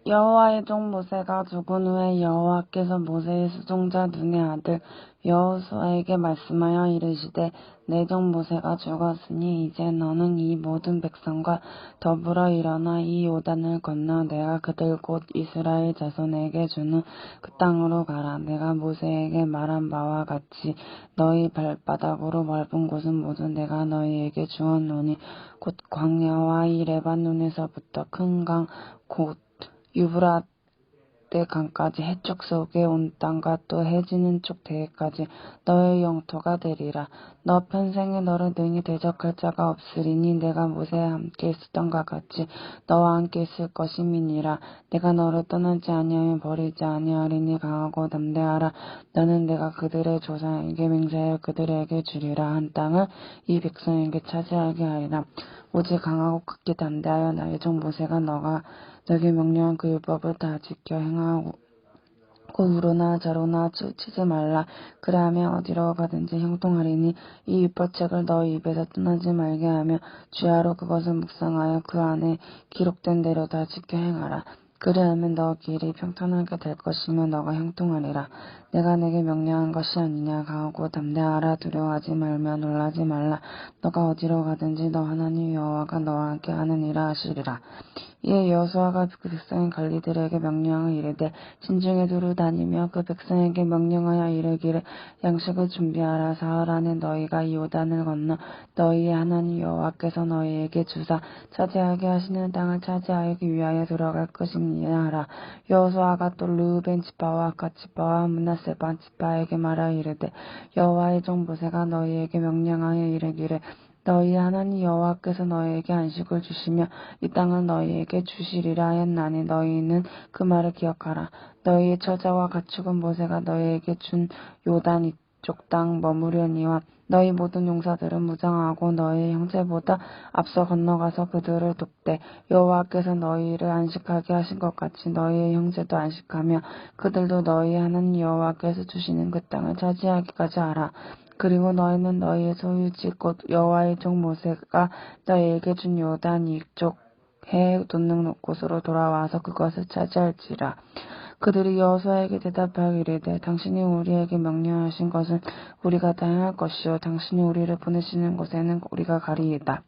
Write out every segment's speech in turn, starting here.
여호와의 종 모세가 죽은 후에 여호와께서 모세의 수종자 눈의 아들 여호수아에게 말씀하여 이르시되 내 종 모세가 죽었으니 이제 너는 이 모든 백성과 더불어 일어나 이 요단을 건너 내가 그들 곧 이스라엘 자손에게 주는 그 땅으로 가라. 내가 모세에게 말한 바와 같이 너희 발바닥으로 밟은 곳은 모두 내가 너희에게 주었노니 곧 광야와 이 레바논에서부터 큰 강 곧 유브라데 강까지 해쪽 속에 온 땅과 또 해지는 쪽 대해까지 너의 영토가 되리라. 너 평생에 너를 능히 대적할 자가 없으리니 내가 모세와 함께 있었던 것 같이 너와 함께 있을 것임이니라. 내가 너를 떠나지 아니하며 버리지 아니하리니 강하고 담대하라. 너는 내가 그들의 조상에게 맹세하여 그들에게 주리라 한 땅을 이 백성에게 차지하게 하리라. 오직 강하고 극히 담대하여 나의 종 모세가 너가 너에게 명령한 그 율법을 다 지켜 행하고 우로나 저로나 치지 말라. 그래하면 어디로 가든지 형통하리니 이 율법책을 너희 입에서 떠나지 말게 하며 주야로 그것을 묵상하여 그 안에 기록된 대로 다 지켜 행하라. 그리하면 너 길이 평탄하게 될 것이며 너가 형통하리라. 내가 내게 명령한 것이 아니냐. 강하고 담대하라. 두려워하지 말며 놀라지 말라. 너가 어디로 가든지 너 하나님 여호와가 너와 함께 하느니라 하시리라. 이에 여호수아가 그 백성의 관리들에게 명령하여 이르되 신중에 두루 다니며 그 백성에게 명령하여 이르기를 양식을 준비하라. 사흘 안에 너희가 이 요단을 건너 너희의 하나님 여호와께서 너희에게 주사 차지하게 하시는 땅을 차지하기 위하여 들어갈 것임이라 하라. 여호수아가 또 르우벤 지파와 갓 지파와 므낫세 반 지파에게 말하여 이르되 여호와의 종 모세가 너희에게 명령하여 이르기를 너희 하나님 여호와께서 너희에게 안식을 주시며 이 땅을 너희에게 주시리라 하였나니 너희는 그 말을 기억하라. 너희의 처자와 가축은 모세가 너희에게 준 요단 이쪽 땅 머무려니와 너희 모든 용사들은 무장하고 너희 형제보다 앞서 건너가서 그들을 돕되 여호와께서 너희를 안식하게 하신 것 같이 너희의 형제도 안식하며 그들도 너희 하나님 여호와께서 주시는 그 땅을 차지하기까지 하라. 그리고 너희는 너희의 소유지 곧 여호와의 종 모세가 너희에게 준 요단 이쪽 해 돋는 곳으로 돌아와서 그것을 차지할지라. 그들이 여호수아에게 대답하여 이르되 당신이 우리에게 명령하신 것은 우리가 다 행할 것이요 당신이 우리를 보내시는 곳에는 우리가 가리이다.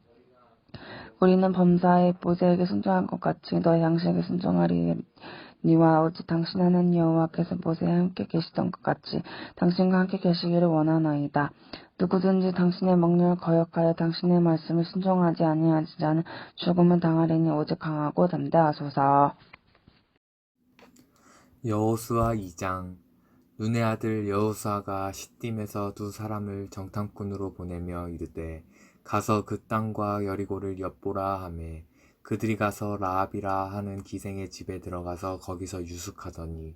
우리는 범사에 모세에게 순종한 것 같이 너희 양식에 순종하리니와 오직 당신 하나님 여호와께서 모세와 함께 계시던 것 같이 당신과 함께 계시기를 원하나이다. 누구든지 당신의 명령을 거역하여 당신의 말씀을 순종하지 아니하는 자는 죽음을 당하리니 오직 강하고 담대하소서. 여호수아 2장. 눈의 아들 여호수아가 시딤에서 두 사람을 정탐꾼으로 보내며 이르되 가서 그 땅과 여리고를 엿보라 하매 그들이 가서 라합이라 하는 기생의 집에 들어가서 거기서 유숙하더니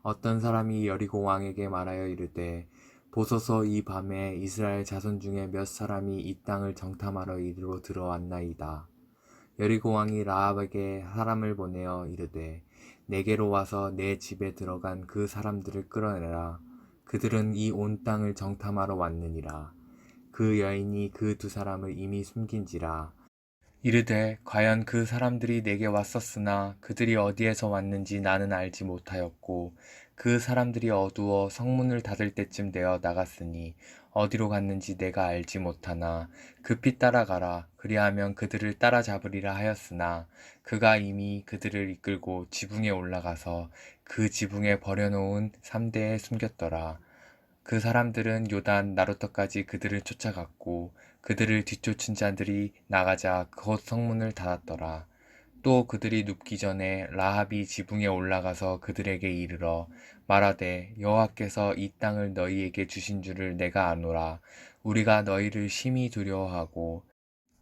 어떤 사람이 여리고 왕에게 말하여 이르되 보소서 이 밤에 이스라엘 자손 중에 몇 사람이 이 땅을 정탐하러 이리로 들어왔나이다. 여리고 왕이 라합에게 사람을 보내어 이르되 내게로 와서 내 집에 들어간 그 사람들을 끌어내라. 그들은 이 온 땅을 정탐하러 왔느니라. 그 여인이 그 두 사람을 이미 숨긴지라. 이르되 과연 그 사람들이 내게 왔었으나 그들이 어디에서 왔는지 나는 알지 못하였고 그 사람들이 어두워 성문을 닫을 때쯤 되어 나갔으니 어디로 갔는지 내가 알지 못하나 급히 따라가라. 그리하면 그들을 따라잡으리라 하였으나 그가 이미 그들을 이끌고 지붕에 올라가서 그 지붕에 버려놓은 삼대에 숨겼더라. 그 사람들은 요단 나루터까지 그들을 쫓아갔고 그들을 뒤쫓은 자들이 나가자 곧 성문을 닫았더라. 또 그들이 눕기 전에 라합이 지붕에 올라가서 그들에게 이르러 말하되 여호와께서 이 땅을 너희에게 주신 줄을 내가 아노라. 우리가 너희를 심히 두려워하고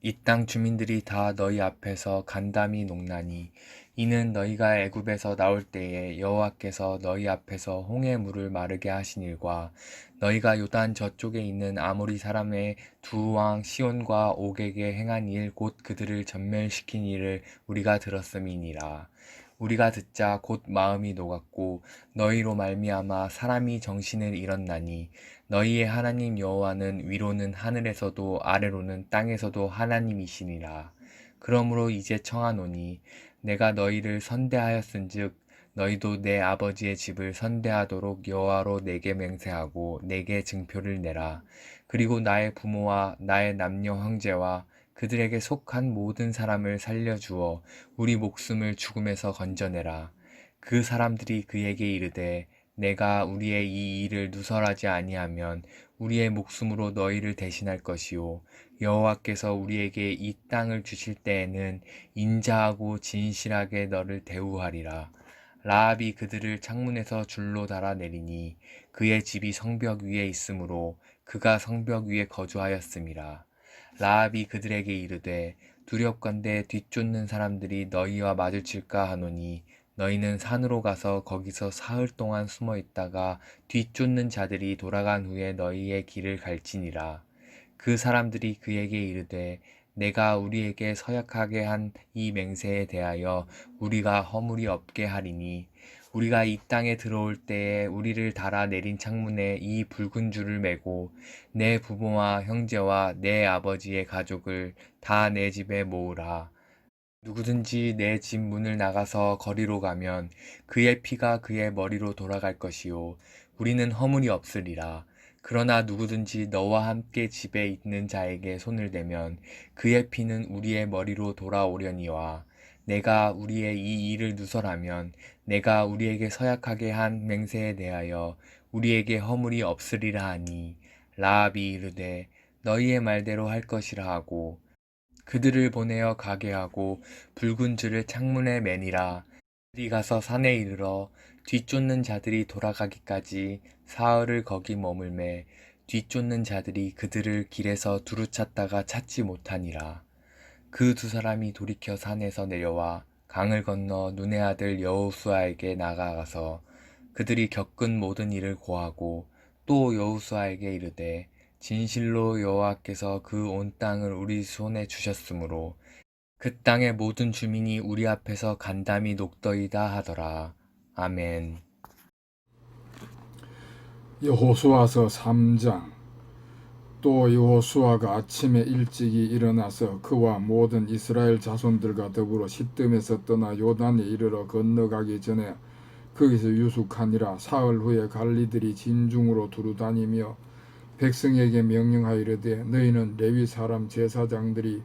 이 땅 주민들이 다 너희 앞에서 간담이 녹나니 이는 너희가 애굽에서 나올 때에 여호와께서 너희 앞에서 홍해 물을 마르게 하신 일과 너희가 요단 저쪽에 있는 아모리 사람의 두 왕 시온과 옥에게 행한 일 곧 그들을 전멸시킨 일을 우리가 들었음이니라. 우리가 듣자 곧 마음이 녹았고 너희로 말미암아 사람이 정신을 잃었나니 너희의 하나님 여호와는 위로는 하늘에서도 아래로는 땅에서도 하나님이시니라. 그러므로 이제 청하노니 내가 너희를 선대하였은즉 너희도 내 아버지의 집을 선대하도록 여호와로 내게 맹세하고 내게 증표를 내라. 그리고 나의 부모와 나의 남녀 형제와 그들에게 속한 모든 사람을 살려주어 우리 목숨을 죽음에서 건져내라. 그 사람들이 그에게 이르되 내가 우리의 이 일을 누설하지 아니하면 우리의 목숨으로 너희를 대신할 것이요 여호와께서 우리에게 이 땅을 주실 때에는 인자하고 진실하게 너를 대우하리라. 라합이 그들을 창문에서 줄로 달아 내리니 그의 집이 성벽 위에 있으므로 그가 성벽 위에 거주하였음이라. 라합이 그들에게 이르되 두렵건대 뒤쫓는 사람들이 너희와 마주칠까 하노니 너희는 산으로 가서 거기서 사흘 동안 숨어 있다가 뒤쫓는 자들이 돌아간 후에 너희의 길을 갈지니라. 그 사람들이 그에게 이르되 내가 우리에게 서약하게 한 이 맹세에 대하여 우리가 허물이 없게 하리니 우리가 이 땅에 들어올 때에 우리를 달아 내린 창문에 이 붉은 줄을 매고 내 부모와 형제와 내 아버지의 가족을 다 내 집에 모으라. 누구든지 내 집 문을 나가서 거리로 가면 그의 피가 그의 머리로 돌아갈 것이요 우리는 허물이 없으리라. 그러나 누구든지 너와 함께 집에 있는 자에게 손을 대면 그의 피는 우리의 머리로 돌아오려니와 내가 우리의 이 일을 누설하면 내가 우리에게 서약하게 한 맹세에 대하여 우리에게 허물이 없으리라 하니 라합이 이르되 너희의 말대로 할 것이라 하고 그들을 보내어 가게 하고 붉은 줄을 창문에 매니라. 그들이 가서 산에 이르러 뒤쫓는 자들이 돌아가기까지 사흘을 거기 머물매 뒤쫓는 자들이 그들을 길에서 두루 찾다가 찾지 못하니라. 그 두 사람이 돌이켜 산에서 내려와 강을 건너 눈의 아들 여호수아에게 나아가서 그들이 겪은 모든 일을 고하고 또 여호수아에게 이르되 진실로 여호와께서 그 온 땅을 우리 손에 주셨으므로 그 땅의 모든 주민이 우리 앞에서 간담이 녹더이다 하더라. 아멘. 여호수아서 3장. 또 여호수아가 아침에 일찍이 일어나서 그와 모든 이스라엘 자손들과 더불어 시뜸에서 떠나 요단에 이르러 건너가기 전에 거기서 유숙하니라. 사흘 후에 갈리들이 진중으로 두루다니며 백성에게 명령하이르되 너희는 레위 사람 제사장들이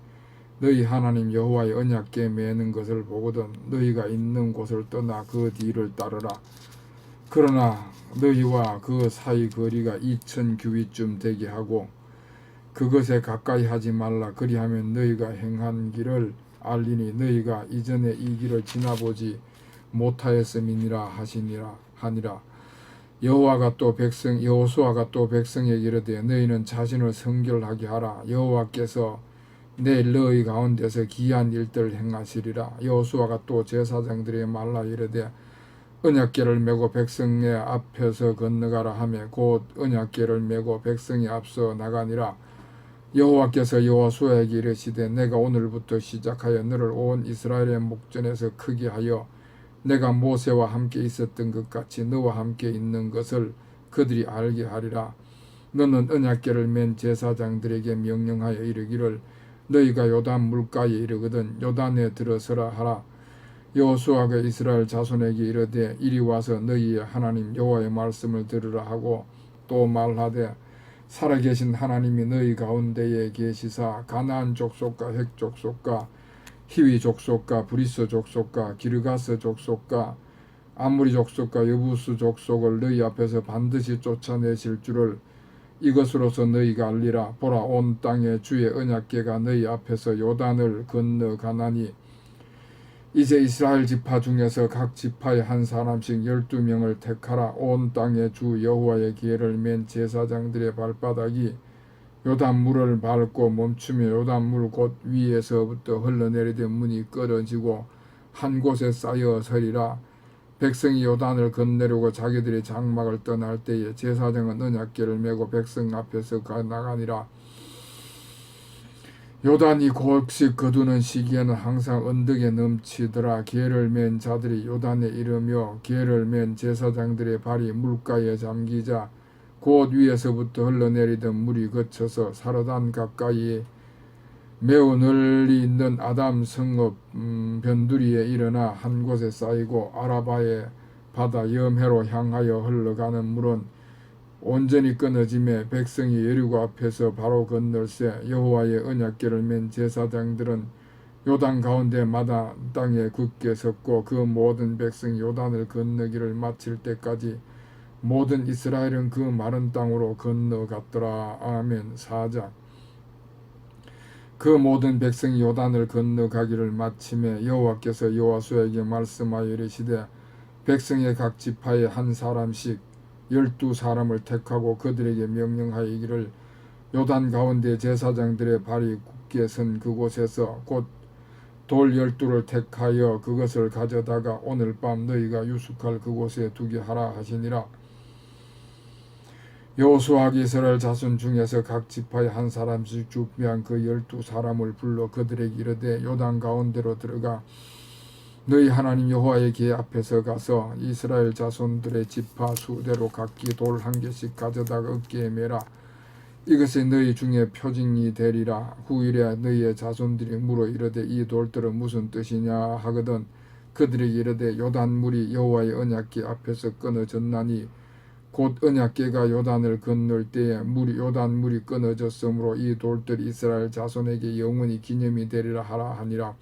너희 하나님 여호와의 언약궤 매는 것을 보거든 너희가 있는 곳을 떠나 그 뒤를 따르라. 그러나 너희와 그 사이 거리가 2000규빗쯤 되게 하고 그것에 가까이 하지 말라. 그리하면 너희가 행한 길을 알리니 너희가 이전에 이 길을 지나보지 못하였음이니라 하니라. 여호수아가 또 백성에게 이르되 너희는 자신을 성결하게 하라. 여호와께서 내일 너희 가운데서 기이한 일들을 행하시리라. 여호수아가 또 제사장들에게 말라 이르되 언약궤를 메고 백성의 앞에서 건너가라 하며 곧 언약궤를 메고 백성이 앞서 나가니라. 여호와께서 여호수아에게 이르시되 내가 오늘부터 시작하여 너를 온 이스라엘의 목전에서 크게 하여 내가 모세와 함께 있었던 것 같이 너와 함께 있는 것을 그들이 알게 하리라. 너는 언약궤를 맨 제사장들에게 명령하여 이르기를 너희가 요단 물가에 이르거든 요단에 들어서라 하라. 여호수아가 이스라엘 자손에게 이르되 이리 와서 너희의 하나님 여호와의 말씀을 들으라 하고 또 말하되 살아계신 하나님이 너희 가운데에 계시사 가나안 족속과 헷 족속과 히위 족속과 브리스 족속과 기르가스 족속과 아무리 족속과 여부스 족속을 너희 앞에서 반드시 쫓아내실 줄을 이것으로서 너희가 알리라. 보라 온 땅에 주의 언약궤가 너희 앞에서 요단을 건너가나니 이제 이스라엘 지파 중에서 각 지파에 한 사람씩 12명을 택하라. 온 땅에 주 여호와의 궤를 맨 제사장들의 발바닥이 요단물을 밟고 멈추며 요단물 곧 위에서부터 흘러내리던 문이 끊어지고 한 곳에 쌓여 서리라. 백성이 요단을 건너려고 자기들의 장막을 떠날 때에 제사장은 언약궤를 메고 백성 앞에서 나가니라. 요단이 곡식 거두는 시기에는 항상 언덕에 넘치더라. 궤를 맨 자들이 요단에 이르며 궤를 맨 제사장들의 발이 물가에 잠기자 곧 위에서부터 흘러내리던 물이 거쳐서 사르단 가까이에 매우 널리 있는 아담 성읍 변두리에 일어나 한 곳에 쌓이고 아라바의 바다 염해로 향하여 흘러가는 물은 온전히 끊어짐에 백성이 여리고 앞에서 바로 건널새 여호와의 언약궤를 맨 제사장들은 요단 가운데 마다 땅에 굳게 섰고 그 모든 백성이 요단을 건너기를 마칠 때까지 모든 이스라엘은 그 마른 땅으로 건너갔더라. 아멘. 4장. 그 모든 백성이 요단을 건너가기를 마침에 여호와께서 여호수아에게 말씀하여 이르시되 백성의 각 지파에 한 사람씩 12사람을 택하고 그들에게 명령하여 이기를 요단 가운데 제사장들의 발이 굳게 선 그곳에서 곧 돌 12를 택하여 그것을 가져다가 오늘 밤 너희가 유숙할 그곳에 두게 하라 하시니라. 여호수아가 이스라엘 자손 중에서 각 지파에 한 사람씩 준비한 그 12사람을 불러 그들에게 이르되 요단 가운데로 들어가 너희 하나님 여호와의 궤 앞에서 가서 이스라엘 자손들의 지파 수대로 각기 돌 한 개씩 가져다가 어깨에 매라. 이것이 너희 중에 표징이 되리라. 후일에 너희의 자손들이 물어 이르되 이 돌들은 무슨 뜻이냐 하거든 그들이 이르되 요단물이 여호와의 언약궤 앞에서 끊어졌나니 곧 언약궤가 요단을 건널 때에 요단물이 끊어졌으므로 이 돌들이 이스라엘 자손에게 영원히 기념이 되리라 하라 하니라.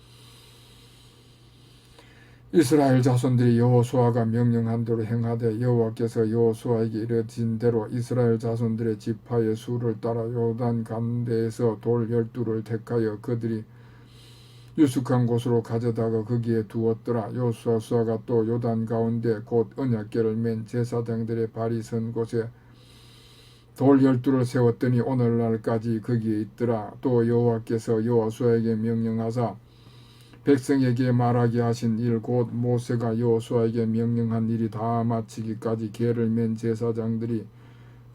이스라엘 자손들이 여호수아가 명령한 대로 행하되 여호와께서 여호수아에게 이르신 대로 이스라엘 자손들의 지파의 수를 따라 요단 가운데에서 돌 12를 택하여 그들이 유숙한 곳으로 가져다가 거기에 두었더라. 여호수아가 또 요단 가운데 곧 언약궤를 맨 제사장들의 발이 선 곳에 돌 12를 세웠더니 오늘날까지 거기에 있더라. 또 여호와께서 여호수아에게 명령하사 백성에게 말하게 하신 일 곧 모세가 여호수아에게 명령한 일이 다 마치기까지 궤를 맨 제사장들이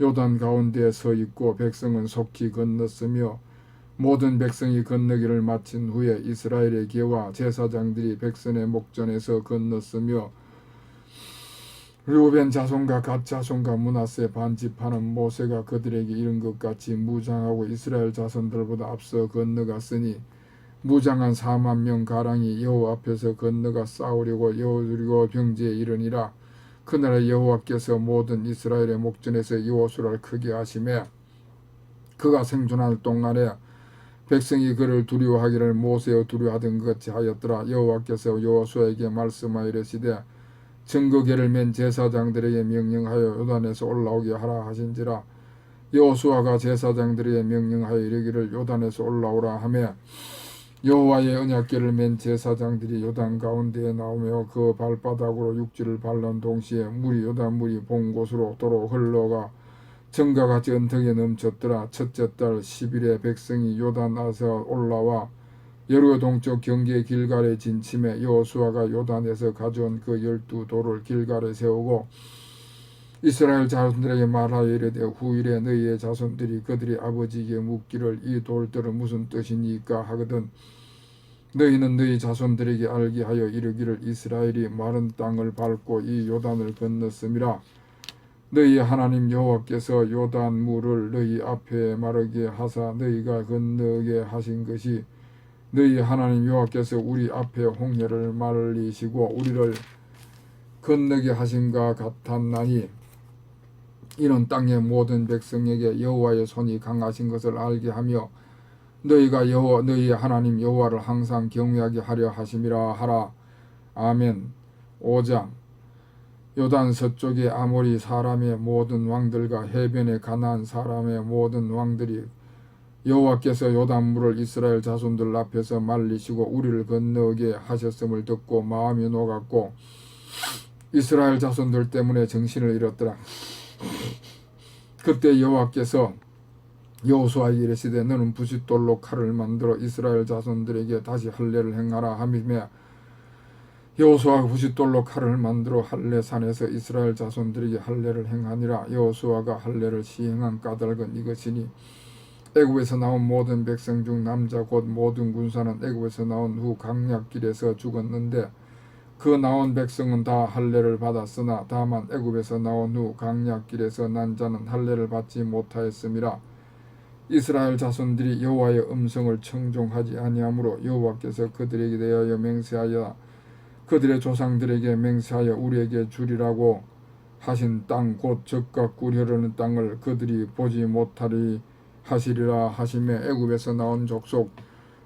요단 가운데에 서 있고 백성은 속히 건넜으며 모든 백성이 건너기를 마친 후에 이스라엘의 궤와 제사장들이 백성의 목전에서 건넜으며 르우벤 자손과 갓 자손과 므낫세 반지파는 모세가 그들에게 이른 것 같이 무장하고 이스라엘 자손들보다 앞서 건너갔으니 무장한 4만 명 가량이 여호와 앞에서 건너가 싸우려고 여리고 병지에 이르니라. 그날에 여호와께서 모든 이스라엘의 목전에서 여호수아를 크게 하시매 그가 생존할 동안에 백성이 그를 두려워하기를 모세여 두려워하던 것 같이 하였더라. 여호와께서 여호수아에게 말씀하여 이르시되 증거궤를 맨 제사장들에게 명령하여 요단에서 올라오게 하라 하신지라. 여호수아가 제사장들에게 명령하여 이르기를 요단에서 올라오라 하며 여호와의 언약궤를 맨 제사장들이 요단 가운데에 나오며 그 발바닥으로 육지를 밟는 동시에 요단물이 본 곳으로 도로 흘러가 정과 같이 언덕에 넘쳤더라. 첫째 달 10일에 백성이 요단에서 올라와 여리고 동쪽 경계 길갈에 진침해 여호수아가 요단에서 가져온 그 12돌을 길갈에 세우고 이스라엘 자손들에게 말하여 이르되 후일에 너희의 자손들이 그들이 아버지에게 묻기를 이 돌들은 무슨 뜻이니까 하거든 너희는 너희 자손들에게 알게 하여 이르기를 이스라엘이 마른 땅을 밟고 이 요단을 건넜음이라. 너희 하나님 여호와께서 요단 물을 너희 앞에 마르게 하사 너희가 건너게 하신 것이 너희 하나님 여호와께서 우리 앞에 홍해를 말리시고 우리를 건너게 하신가 같았나니 이는 땅의 모든 백성에게 여호와의 손이 강하신 것을 알게 하며 너희가 너희 하나님 여호와를 항상 경외하게 하려 하심이라 하라. 아멘. 5장. 요단 서쪽의 아모리 사람의 모든 왕들과 해변의 가나안 사람의 모든 왕들이 여호와께서 요단물을 이스라엘 자손들 앞에서 말리시고 우리를 건너게 하셨음을 듣고 마음이 녹았고 이스라엘 자손들 때문에 정신을 잃었더라. 그때 여호와께서 여호수아에게 이르시되 너는 부싯돌로 칼을 만들어 이스라엘 자손들에게 다시 할례를 행하라 하며 여호수아가 부싯돌로 칼을 만들어 할례산에서 이스라엘 자손들에게 할례를 행하니라. 여호수아가 할례를 시행한 까닭은 이것이니 애굽에서 나온 모든 백성 중 남자 곧 모든 군사는 애굽에서 나온 후 강약길에서 죽었는데 그 나온 백성은 다 할례를 받았으나 다만 애굽에서 나온 후 강약길에서 난 자는 할례를 받지 못하였음이라. 이스라엘 자손들이 여호와의 음성을 청종하지 아니하므로 여호와께서 그들에게 대하여 맹세하여 그들의 조상들에게 맹세하여 우리에게 주리라고 하신 땅 곧 젖과 꿀 흐르는 땅을 그들이 보지 못하리 하시리라 하시매 애굽에서 나온 족속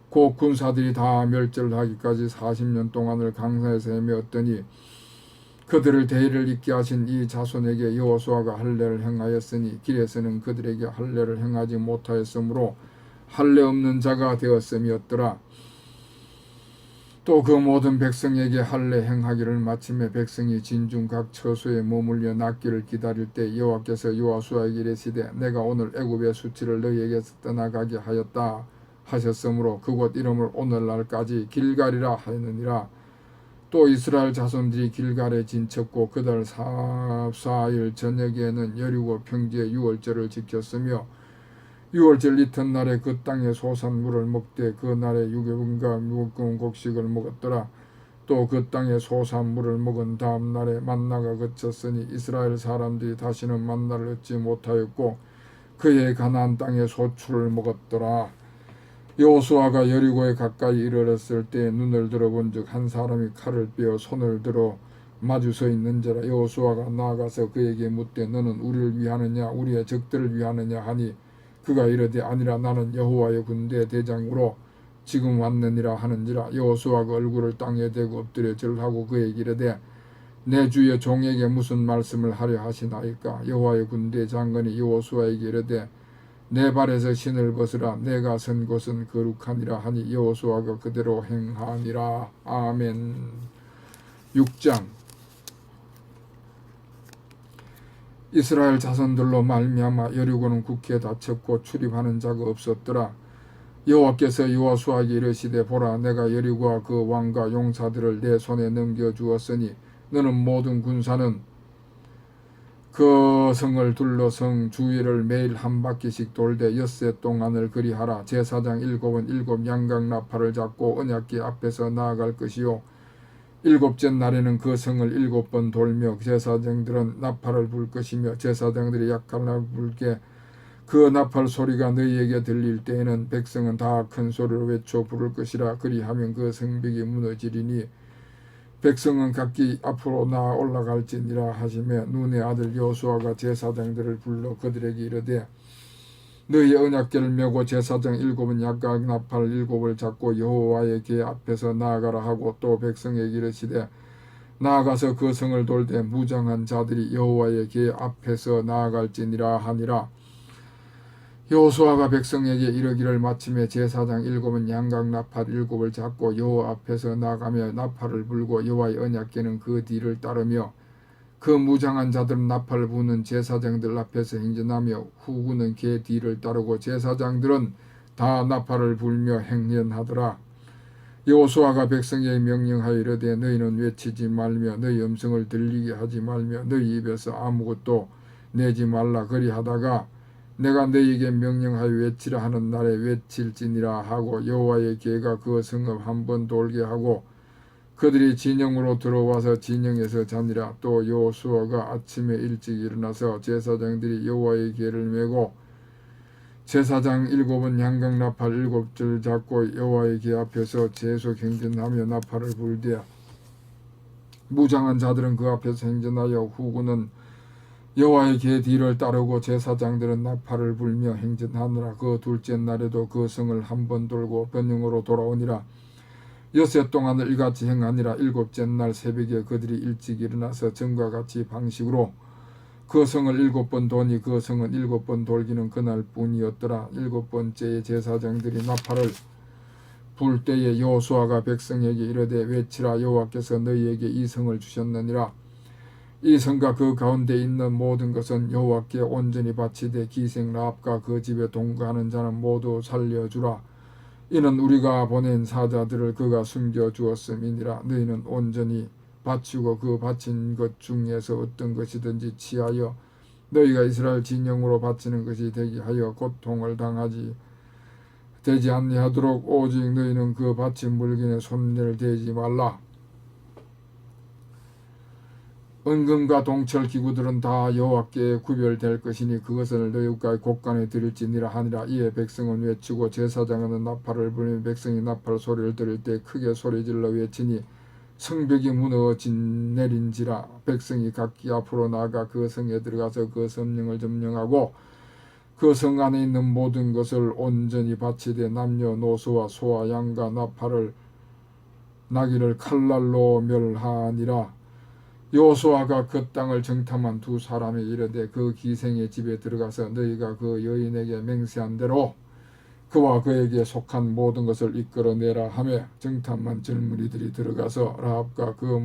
곧 군사들이 다 멸절하기까지 40년 동안을 강사에서 헤매었더니 그들을 대의를 잊게 하신 이 자손에게 여호수아가 할례를 행하였으니 길에서는 그들에게 할례를 행하지 못하였으므로 할례 없는 자가 되었음이었더라. 또 그 모든 백성에게 할례 행하기를 마침에 백성이 진중 각 처소에 머물려 낫기를 기다릴 때 여호와께서 여호수아에게 이르시되 내가 오늘 애굽의 수치를 너희에게서 떠나가게 하였다 하셨으므로 그곳 이름을 오늘날까지 길갈이라 하였느니라. 또 이스라엘 자손들이 길갈에 진쳤고 그달 14일 저녁에는 여리고 평지에 유월절을 지켰으며 유월절 이튿날에 그 땅의 소산물을 먹되 그 날에 유괴분과 무거운 곡식을 먹었더라. 또 그 땅의 소산물을 먹은 다음 날에 만나가 그쳤으니 이스라엘 사람들이 다시는 만나를 얻지 못하였고 그의 가나안 땅의 소출을 먹었더라. 여호수아가 여리고에 가까이 이르렀을 때 눈을 들어본즉 한 사람이 칼을 빼어 손을 들어 마주 서 있는지라. 여호수아가 나아가서 그에게 묻되 너는 우리를 위하느냐 우리의 적들을 위하느냐 하니 그가 이르되 아니라 나는 여호와의 군대 대장으로 지금 왔느니라 하는지라. 여호수아가 얼굴을 땅에 대고 엎드려 절하고 그에게 이르되 내 주의 종에게 무슨 말씀을 하려 하시나이까. 여호와의 군대 장관이 여호수아에게 이르되 내 발에서 신을 벗으라 내가 선 곳은 거룩하니라 하니 여호수아가 그대로 행하니라. 아멘. 6장. 이스라엘 자손들로 말미암아 여리고는 굳게 닫혔고 출입하는 자가 없었더라. 여호와께서 여호수아에게 이르시되 보라 내가 여리고와 그 왕과 용사들을 내 손에 넘겨주었으니 너는 모든 군사는 그 성을 둘러 성 주위를 매일 한 바퀴씩 돌되 엿새 동안을 그리하라. 제사장 7은 7 양각 나팔을 잡고 언약궤 앞에서 나아갈 것이요 일곱째 날에는 그 성을 7번 돌며 제사장들은 나팔을 불 것이며 제사장들이 약간을 불게 그 나팔 소리가 너희에게 들릴 때에는 백성은 다 큰 소리로 외쳐 부를 것이라. 그리하면 그 성벽이 무너지리니 백성은 각기 앞으로 나아 올라갈지니라 하시며 눈의 아들 여호수아가 제사장들을 불러 그들에게 이르되 너희 언약궤를 메고 제사장 7은 약각 나팔 7을 잡고 여호와의 궤 앞에서 나아가라 하고 또 백성에게 이르시되 나아가서 그 성을 돌되 무장한 자들이 여호와의 궤 앞에서 나아갈지니라 하니라. 여호수아가 백성에게 이르기를 마침에 제사장 7은 양각 나팔 7을 잡고 여호와 앞에서 나가며 나팔을 불고 여호와의 언약궤는 그 뒤를 따르며 그 무장한 자들은 나팔을 부는 제사장들 앞에서 행진하며 후군은 궤 뒤를 따르고 제사장들은 다 나팔을 불며 행진하더라. 여호수아가 백성에게 명령하여 이르되 너희는 외치지 말며 너희 음성을 들리게 하지 말며 너희 입에서 아무것도 내지 말라. 그리하다가 내가 너희에게 명령하여 외치라 하는 날에 외칠지니라 하고 여호와의 궤가 그 성읍 한번 돌게 하고 그들이 진영으로 들어와서 진영에서 자니라. 또 여호수아가 아침에 일찍 일어나서 제사장들이 여호와의 궤를 메고 제사장 7은 양각 나팔 7줄 잡고 여호와의 궤 앞에서 계속 행진하며 나팔을 불되 무장한 자들은 그 앞에서 행진하여 후군은 여호와의 궤 뒤를 따르고 제사장들은 나팔을 불며 행진하느라. 그 둘째 날에도 그 성을 한번 돌고 변형으로 돌아오니라. 엿새 동안을 이같이 행하니라. 일곱째 날 새벽에 그들이 일찍 일어나서 전과 같이 방식으로 그 성을 7번 도니 그 성은 7번 돌기는 그날 뿐이었더라. 7번째에 제사장들이 나팔을 불 때에 여호수아가 백성에게 이르되 외치라. 여호와께서 너희에게 이 성을 주셨느니라. 이 성과 그 가운데 있는 모든 것은 여호와께 온전히 바치되 기생 라합과 그 집에 동거하는 자는 모두 살려주라. 이는 우리가 보낸 사자들을 그가 숨겨주었음이니라. 너희는 온전히 바치고 그 바친 것 중에서 어떤 것이든지 취하여 너희가 이스라엘 진영으로 바치는 것이 되게 하여 고통을 당하지 되지 아니하도록 오직 너희는 그 바친 물건에 손을 대지 말라. 은금과 동철 기구들은 다 여호와께 구별될 것이니 그것을 너희가 곳간에 드릴지니라 하니라. 이에 백성은 외치고 제사장은 나팔을 불며 백성이 나팔 소리를 들을 때 크게 소리질러 외치니 성벽이 무너져 내린지라. 백성이 각기 앞으로 나아가 그 성에 들어가서 그 성령을 점령하고 그 성 안에 있는 모든 것을 온전히 바치되 남녀노소와 소와 양과 나귀를 칼날로 멸하니라. 여호수아가 그 땅을 정탐한 두 사람이 이르되 그 기생의 집에 들어가서 너희가 그 여인에게 맹세한 대로 그와 그에게 속한 모든 것을 이끌어내라 하며 정탐한 젊은이들이 들어가서 라합과 그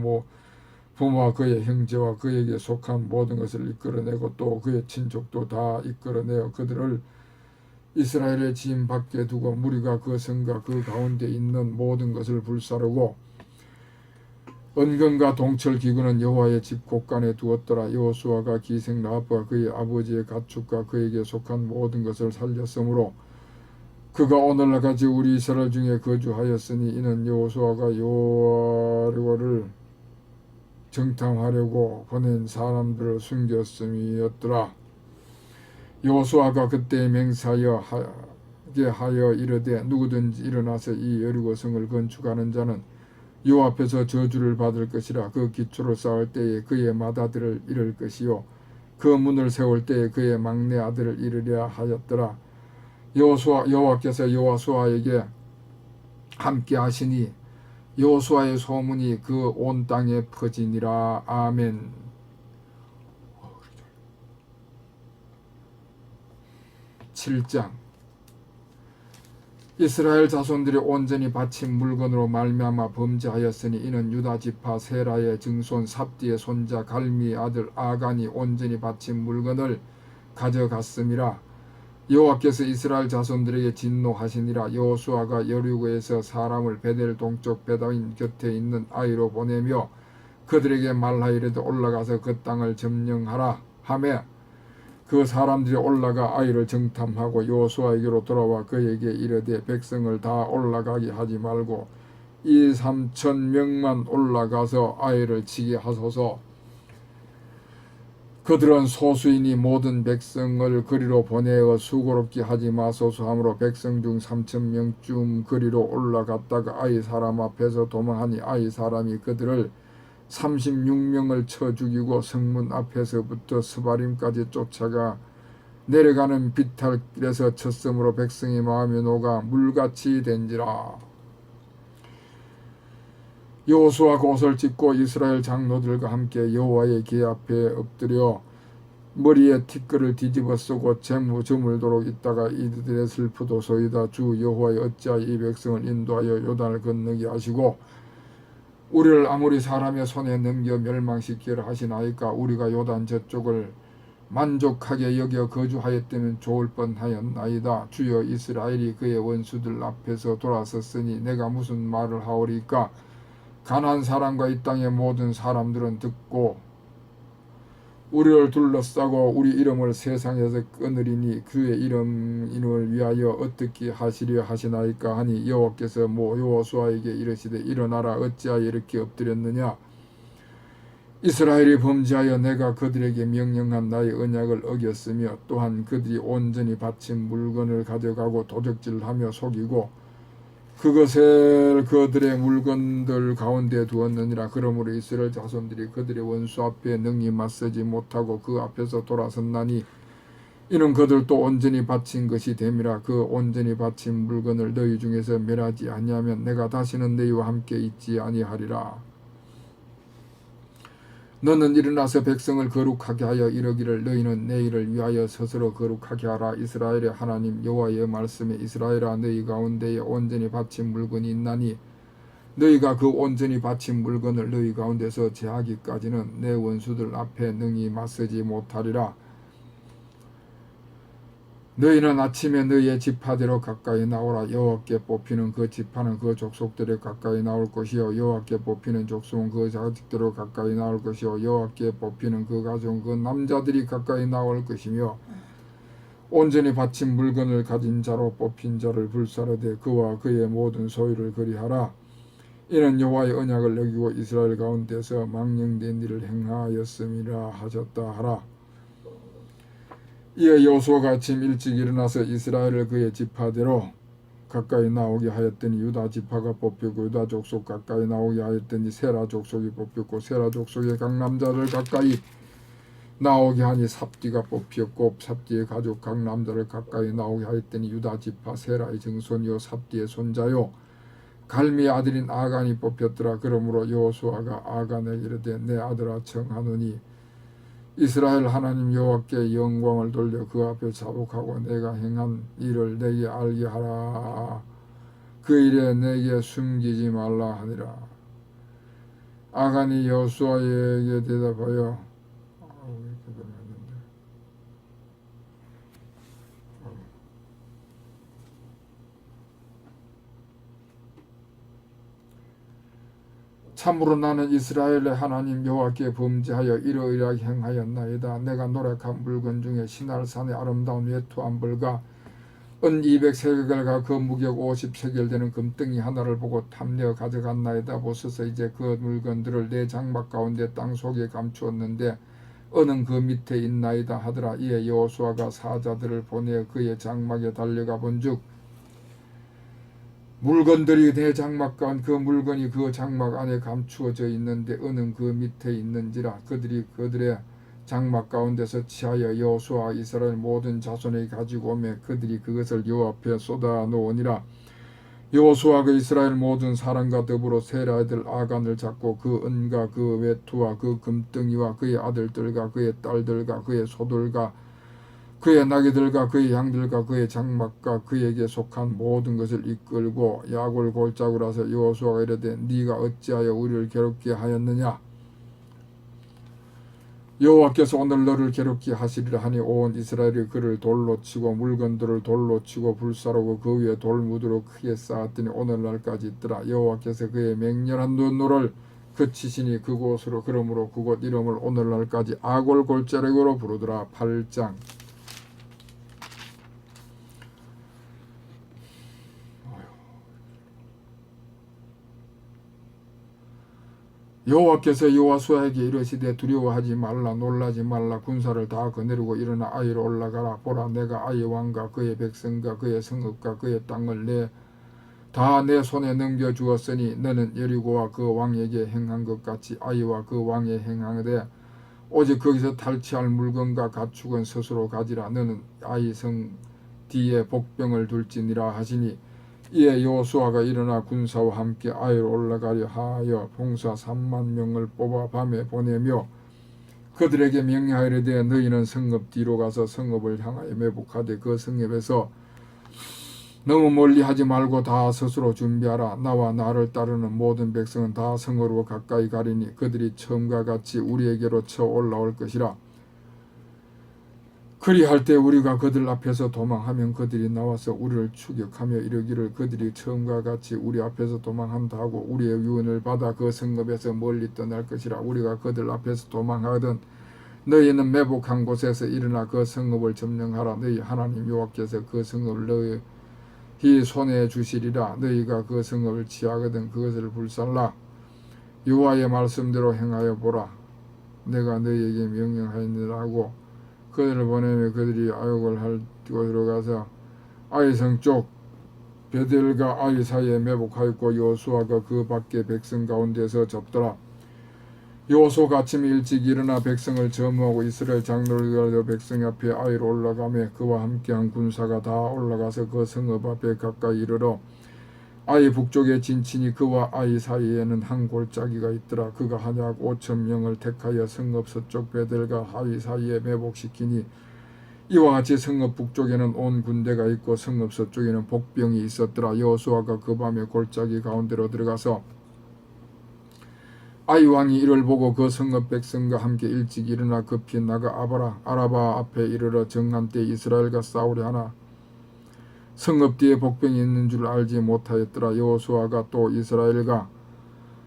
부모와 그의 형제와 그에게 속한 모든 것을 이끌어내고 또 그의 친족도 다 이끌어내어 그들을 이스라엘의 지임 밖에 두고 무리가 그 성과 그 가운데 있는 모든 것을 불사르고 은금과 동철 기구는 여호와의 집 곳간에 두었더라. 여호수아가 기생 라합과 그의 아버지의 가축과 그에게 속한 모든 것을 살렸으므로 그가 오늘날까지 우리 이스라엘 중에 거주하였으니 이는 여호수아가 여호와를 정탐하려고 보낸 사람들을 숨겼음이었더라. 여호수아가 그때 맹세하여 이르되 누구든지 일어나서 이 여리고 성을 건축하는 자는 여호와 앞에서 저주를 받을 것이라. 그 기초를 쌓을 때에 그의 맏아들을 잃을 것이요 그 문을 세울 때에 그의 막내 아들을 잃으려 하였더라. 여호와께서 여호수아에게 함께 하시니 여호수아의 소문이 그 온 땅에 퍼지니라. 아멘. 7장. 이스라엘 자손들이 온전히 바친 물건으로 말미암아 범죄하였으니 이는 유다 지파 세라의 증손 삽디의 손자 갈미의 아들 아간이 온전히 바친 물건을 가져갔음이라. 여호와께서 이스라엘 자손들에게 진노하시니라. 여호수아가 여리고에서 사람을 베델 동쪽 베다인 곁에 있는 아이로 보내며 그들에게 말하이르되 올라가서 그 땅을 점령하라 하며 그 사람들이 올라가 아이를 정탐하고 여호수아에게로 돌아와 그에게 이르되 백성을 다 올라가게 하지 말고 2,3,000명만 올라가서 아이를 치게 하소서. 그들은 소수이니 모든 백성을 그리로 보내어 수고롭게 하지 마소서 하므로 백성 중 3,000명쯤 그리로 올라갔다가 아이 사람 앞에서 도망하니 아이 사람이 그들을 36명을 쳐 죽이고 성문 앞에서부터 스바림까지 쫓아가 내려가는 비탈길에서 쳤으므로 백성의 마음이 녹아 물같이 된지라. 여호수아가 옷을 찢고 이스라엘 장로들과 함께 여호와의 궤 앞에 엎드려 머리에 티끌을 뒤집어 쓰고 저물도록 있다가 이들의 슬프도소이다. 주 여호와여 어찌하여 이 백성을 인도하여 요단을 건너게 하시고 우리를 아무리 사람의 손에 넘겨 멸망시키려 하시나이까. 우리가 요단 저쪽을 만족하게 여겨 거주하였다면 좋을 뻔하였나이다. 주여 이스라엘이 그의 원수들 앞에서 돌아섰으니 내가 무슨 말을 하오리까. 가나안 사람과 이 땅의 모든 사람들은 듣고 우리를 둘러싸고 우리 이름을 세상에서 끊으리니 그의 이름을 위하여 어떻게 하시려 하시나이까 하니 여호와께서 여호수아에게 이르시되 일어나라. 어찌하여 이렇게 엎드렸느냐. 이스라엘이 범죄하여 내가 그들에게 명령한 나의 언약을 어겼으며 또한 그들이 온전히 바친 물건을 가져가고 도적질하며 속이고 그것을 그들의 물건들 가운데 두었느니라. 그러므로 이스라엘 자손들이 그들의 원수 앞에 능히 맞서지 못하고 그 앞에서 돌아섰나니 이는 그들도 온전히 바친 것이 됨이라. 그 온전히 바친 물건을 너희 중에서 멸하지 아니하면 내가 다시는 너희와 함께 있지 아니하리라. 너는 일어나서 백성을 거룩하게 하여 이르기를 너희는 내일을 위하여 스스로 거룩하게 하라. 이스라엘의 하나님 여호와의 말씀에 이스라엘아 너희 가운데에 온전히 바친 물건이 있나니 너희가 그 온전히 바친 물건을 너희 가운데서 제하기까지는 내 원수들 앞에 능히 맞서지 못하리라. 너희는 아침에 너희의 지파대로 가까이 나오라. 여호와께 뽑히는 그 지파는 그 족속대로 가까이 나올 것이요 여호와께 뽑히는 족속은 그 자식대로 가까이 나올 것이요 여호와께 뽑히는 그 가족은 그 남자들이 가까이 나올 것이며 온전히 바친 물건을 가진 자로 뽑힌 자를 불사르되 그와 그의 모든 소유를 그리하라. 이는 여호와의 언약을 여기고 이스라엘 가운데서 망령된 일을 행하였음이라 하셨다 하라. 이에 여호수아가 아침 일찍 일어나서 이스라엘을 그의 지파대로 가까이 나오게 하였더니 유다 지파가 뽑혔고 유다 족속 가까이 나오게 하였더니 세라 족속이 뽑혔고 세라 족속의 각 남자를 가까이 나오게 하니 삽디가 뽑혔고 삽디의 가족 각 남자를 가까이 나오게 하였더니 유다 지파 세라의 증손이요 삽디의 손자요 갈미의 아들인 아간이 뽑혔더라. 그러므로 여호수아가 아간에게 이르되 내 아들아 청하노니 이스라엘 하나님 여호와께 영광을 돌려 그 앞에 자복하고 내가 행한 일을 내게 알게 하라. 그 일에 내게 숨기지 말라 하니라. 아간이 여호수아에게 대답하여 참으로 나는 이스라엘의 하나님 여호와께 범죄하여 이러이러하게 행하였나이다. 내가 노력한 물건 중에 시날산의 아름다운 외투한 벌과 은 200세겔과 그 무격 50세겔 되는 금덩이 하나를 보고 탐내어 가져갔나이다. 보소서 이제 그 물건들을 내 장막 가운데 땅속에 감추었는데 은은 그 밑에 있나이다 하더라. 이에 여호수아가 사자들을 보내 그의 장막에 달려가 본즉 물건들이 내 장막 가운 그 물건이 그 장막 안에 감추어져 있는데 은은 그 밑에 있는지라. 그들이 그들의 장막 가운데서 취하여 여호수아 이스라엘 모든 자손에게 가지고 오매 그들이 그것을 여호와 앞에 쏟아 놓으니라. 여호수아가 이스라엘 모든 사람과 더불어 세라 아들 아간을 잡고 그 은과 그 외투와 그 금덩이와 그의 아들들과 그의 딸들과 그의 소들과 그의 나귀들과 그의 양들과 그의 장막과 그에게 속한 모든 것을 이끌고 야골 골짜기로 와서 여호수아가 이르되 네가 어찌하여 우리를 괴롭게 하였느냐. 여호와께서 오늘 너를 괴롭게 하시리라 하니 온 이스라엘이 그를 돌로 치고 물건들을 돌로 치고 불사르고 그 위에 돌무드로 크게 쌓았더니 오늘날까지 있더라. 여호와께서 그의 맹렬한 눈노를 그치시니 그곳으로 그러므로 그곳 이름을 오늘날까지 아골 골짜기로 부르더라. 8장. 여호와께서 여호수아에게 이르시되 두려워하지 말라 놀라지 말라 군사를 다 거느리고 일어나 아이로 올라가라. 보라 내가 아이 왕과 그의 백성과 그의 성읍과 그의 땅을 다 내 손에 넘겨주었으니 너는 여리고와 그 왕에게 행한 것 같이 아이와 그 왕에 행하되 오직 거기서 탈취할 물건과 가축은 스스로 가지라. 너는 아이 성 뒤에 복병을 둘지니라 하시니 이에 여호수아가 일어나 군사와 함께 아이로 올라가려 하여 봉사 3만 명을 뽑아 밤에 보내며 그들에게 명령하이르되 너희는 성읍 뒤로 가서 성읍을 향하여 매복하되 그 성읍에서 너무 멀리 하지 말고 다 스스로 준비하라. 나와 나를 따르는 모든 백성은 다 성으로 가까이 가리니 그들이 처음과 같이 우리에게로 쳐 올라올 것이라. 그리할 때 우리가 그들 앞에서 도망하면 그들이 나와서 우리를 추격하며 이르기를 그들이 처음과 같이 우리 앞에서 도망한다 하고 우리의 유언을 받아 그 성읍에서 멀리 떠날 것이라. 우리가 그들 앞에서 도망하거든 너희는 매복한 곳에서 일어나 그 성읍을 점령하라. 너희 하나님 여호와께서 그 성읍을 너희 손에 주시리라. 너희가 그 성읍을 취하거든 그것을 불살라. 여호와의 말씀대로 행하여 보라. 내가 너희에게 명령하였느라 하고 그들을 보내며 그들이 아역을 할 곳으로 가서 아이성 쪽 베델과 아이 사이에 매복하였고 여호수아가 그 밖에 백성 가운데서 접더라. 여호수아가 아침에 일찍 일어나 백성을 점호하고 이스라엘 장로를 가져 백성 앞에 아이로 올라가며 그와 함께한 군사가 다 올라가서 그 성읍 앞에 가까이 이르러 아이 북쪽에 진친이 그와 아이 사이에는 한 골짜기가 있더라. 그가 한약 5,000명을 택하여 성읍 서쪽 베델과 아이 사이에 매복시키니 이와 같이 성읍 북쪽에는 온 군대가 있고 성읍 서쪽에는 복병이 있었더라. 여호수아가 그 밤에 골짜기 가운데로 들어가서 아이 왕이 이를 보고 그 성읍 백성과 함께 일찍 일어나 급히 나가 아라바 앞에 이르러 정한 때 이스라엘과 싸우려 하나 성읍 뒤에 복병이 있는 줄 알지 못하였더라. 여호수아가 또 이스라엘과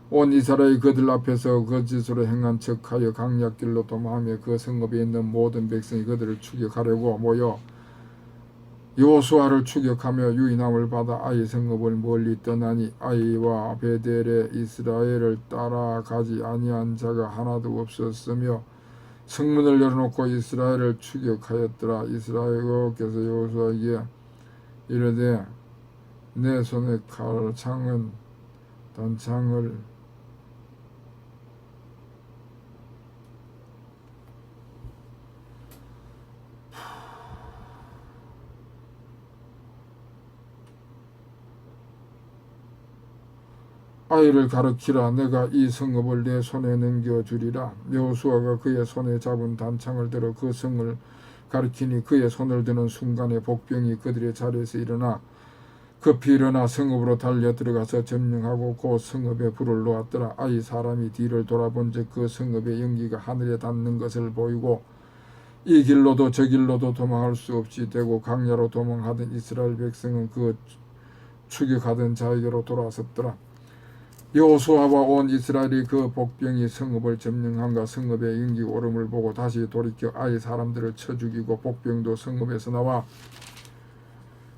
온 이스라엘이 그들 앞에서 거짓으로 행한 척하여 강약길로 도망하며 그 성읍에 있는 모든 백성이 그들을 추격하려고 모여 여호수아를 추격하며 유인함을 받아 아이 성읍을 멀리 떠나니 아이와 베델에 이스라엘을 따라가지 아니한 자가 하나도 없었으며 성문을 열어놓고 이스라엘을 추격하였더라. 이스라엘 여호와께서 여호수아에게 이르되 내 손에 칼창은 단창을 아이를 가르치라. 내가 이 성읍을 내 손에 넘겨주리라. 여호수아가 그의 손에 잡은 단창을 들어 그 성을 가리키니 그의 손을 드는 순간에 복병이 그들의 자리에서 일어나 급히 일어나 성읍으로 달려 들어가서 점령하고 그 성읍에 불을 놓았더라. 아이 사람이 뒤를 돌아본즉 그 성읍의 연기가 하늘에 닿는 것을 보이고 이 길로도 저 길로도 도망할 수 없이 되고 강야로 도망하던 이스라엘 백성은 그 추격하던 자에게로 돌아섰더라. 여호수아와 온 이스라엘이 그 복병이 성읍을 점령함과 성읍의 연기 오름을 보고 다시 돌이켜 아이 사람들을 쳐 죽이고 복병도 성읍에서 나와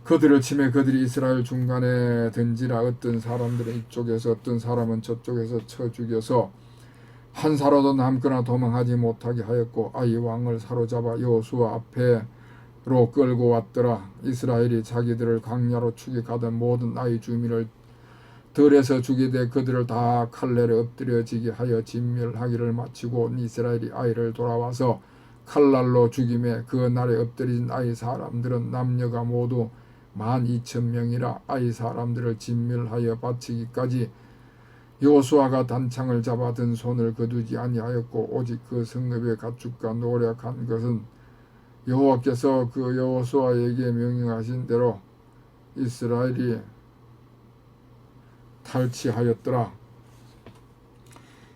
그들을 치매 그들이 이스라엘 중간에 든지라. 어떤 사람들은 이쪽에서 어떤 사람은 저쪽에서 쳐 죽여서 한 사로도 남거나 도망하지 못하게 하였고 아이 왕을 사로잡아 여호수아 앞에로 끌고 왔더라. 이스라엘이 자기들을 강야로 추격하던 모든 아이 주민을 들에서 죽이되 그들을 다 칼날에 엎드려지게 하여 진멸하기를 마치고 이스라엘이 아이를 돌아와서 칼날로 죽임에 그 날에 엎드려진 아이 사람들은 남녀가 모두 12,000명이라. 아이 사람들을 진멸하여 바치기까지 여호수아가 단창을 잡아 든 손을 거두지 아니하였고 오직 그 성읍의 가축과 노력한 것은 여호와께서 그 여호수아에게 명령하신 대로 이스라엘이 탈취하였더라.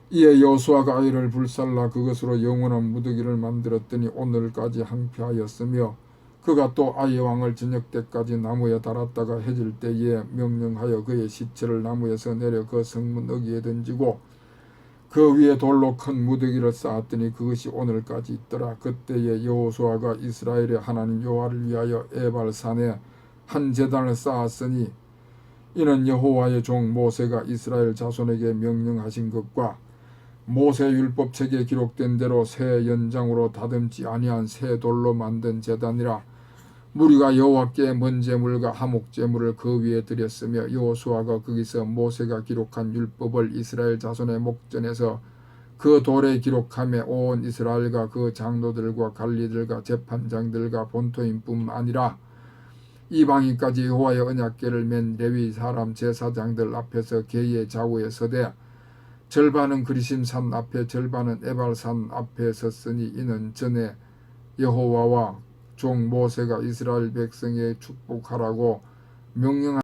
이에 여호수아가 아이를 불살라 그것으로 영원한 무더기를 만들었더니 오늘까지 항폐하였으며 그가 또 아이 왕을 저녁 때까지 나무에 달았다가 해질 때에 명령하여 그의 시체를 나무에서 내려 그 성문 어귀에 던지고 그 위에 돌로 큰 무더기를 쌓았더니 그것이 오늘까지 있더라. 그때에 여호수아가 이스라엘의 하나님 여호와를 위하여 에발산에 한 제단을 쌓았으니 이는 여호와의 종 모세가 이스라엘 자손에게 명령하신 것과 모세 율법책에 기록된 대로 새 연장으로 다듬지 아니한 새 돌로 만든 제단이라. 무리가 여호와께 먼제물과 화목제물을 그 위에 드렸으며 여호수아가 거기서 모세가 기록한 율법을 이스라엘 자손의 목전에서 그 돌에 기록하며 온 이스라엘과 그 장로들과 관리들과 재판장들과 본토인뿐만 아니라 이방인까지 여호와의 언약궤를 맨 레위 사람 제사장들 앞에서 계의 좌우에 서되 절반은 그리심산 앞에 절반은 에발산 앞에 섰으니 이는 전에 여호와와 종 모세가 이스라엘 백성에 축복하라고 명령한